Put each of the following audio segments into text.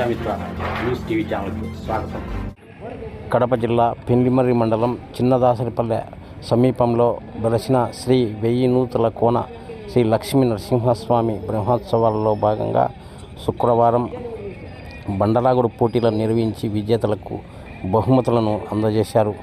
Prajamitra news TV ఛానల్కు స్వాగతం. కడప జిల్లా పెండ్లిమర్రి మండలం చిన్నదాసరిపల్లె సమీపంలో వెలసిన శ్రీ వెయ్యి నూతుల కోన శ్రీ లక్ష్మీ నరసింహస్వామి బ్రహ్మోత్సవాలలో భాగంగా శుక్రవారం బండలాగుడు పోటీలను నిర్వహించి విజేతలకు బహుమతులను అందజేశారు.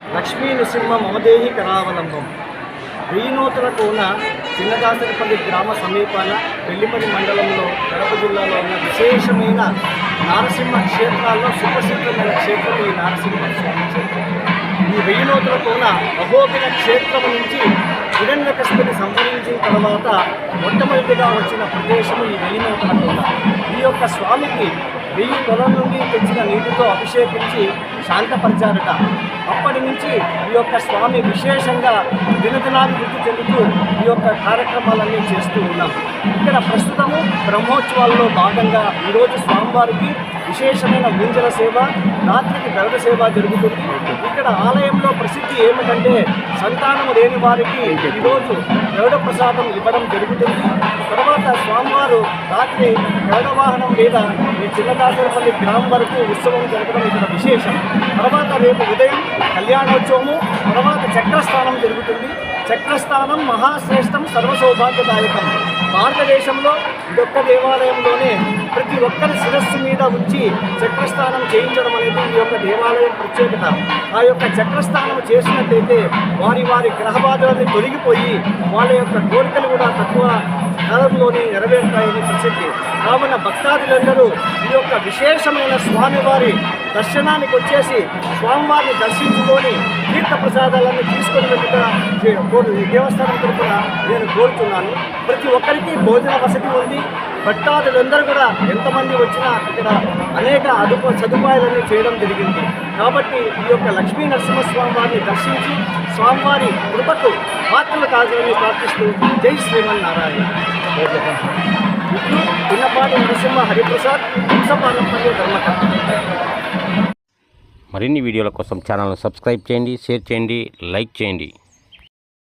లక్ష్మీ నృసింహ మమదేహి కరావలంబం వెయ్యి నూతుల కోన చిన్నదాసరిపల్లి గ్రామ సమీపాన పెళ్లిమర్రి మండలంలో కడప జిల్లాలో ఉన్న విశేషమైన నారసింహ క్షేత్రాల్లో సుప్రసిద్ధమైన క్షేత్రం ఈ నారసింహ క్షేత్రం. ఈ వెయ్యి నూతుల కోన అహోబిల క్షేత్రం నుంచి హిరణ్యకశిపుని సంహరించిన తర్వాత మొట్టమొదటిగా వచ్చిన ప్రదేశం ఈ వెయ్యి నూతుల కోన. ఈ యొక్క స్వామికి 1000 కొలం నుండి తెచ్చిన నీటితో అభిషేకించి శాంతపరిచారట. అప్పటి నుంచి ఈ యొక్క స్వామి విశేషంగా దినదినాభివృద్ధి చెందుతూ ఈ యొక్క కార్యక్రమాలన్నీ చేస్తూ ఉన్నాం. ఇక్కడ ప్రస్తుతము బ్రహ్మోత్సవాల్లో భాగంగా ఈరోజు స్వామివారికి విశేషమైన ముంజల సేవ, రాత్రికి గరుడ సేవ జరుగుతుంది. ఇక్కడ ఆలయంలో ప్రసిద్ధి ఏమిటంటే సంతానము లేని వారికి ఈరోజు గరుడ ప్రసాదం ఇవ్వడం జరుగుతుంది. తర్వాత స్వామివారు రాత్రి గరుడ వాహనం మీద ఈ చిన్నదాసరిపల్లి గ్రామం వరకు ఉత్సవం జరగడం ఇక్కడ విశేషం. తర్వాత రేపు ఉదయం కళ్యాణోత్సవము, తర్వాత చక్రస్థానం జరుగుతుంది. చక్రస్థానం మహాశ్రేష్టం, సర్వసౌభాగ్యదాయకం. భారతదేశంలో ఇదొక్క దేవాలయంలోనే ప్రతి ఒక్కరి శిరస్సు మీద ఉంచి చక్రస్థానం చేయించడం అనేది ఈ యొక్క దేవాలయం ప్రత్యేకత. ఆ యొక్క చక్రస్థానం చేసినట్టయితే వారి వారి గ్రహబాధలన్నీ తొలగిపోయి వాళ్ళ యొక్క కోరికలు కూడా తక్కువ కాలంలోనే నెరవేరుతాయని ప్రసిద్ధి. కావున భక్తాదులందరూ ఈ యొక్క విశేషమైన స్వామివారి దర్శనానికి వచ్చేసి స్వామివారిని దర్శించుకొని తీర్థ ప్రసాదాలను తీసుకొని వెళ్ళుగా దేవస్థానం తరపున నేను కోరుతున్నాను. ప్రతి ఒక్కరికి భోజన వసతి ఉంది. భక్తాదులందరూ కూడా ఎంతమంది వచ్చినా ఇక్కడ అనేక సదుపాయాలన్నీ చేయడం జరిగింది. కాబట్టి ఈ యొక్క లక్ష్మీ నరసింహస్వామి వారిని దర్శించి స్వామివారి కృపకు పాత్రలు కావాలని ప్రార్థిస్తూ జై శ్రీమన్నారాయణ. పిన్నపాటి నరసింహ హరిప్రసాద్ వంశపారంపర్య ధర్మకర్త. మరిన్ని వీడియోల కోసం ఛానల్ను సబ్స్క్రైబ్ చేయండి, షేర్ చేయండి, లైక్ చేయండి.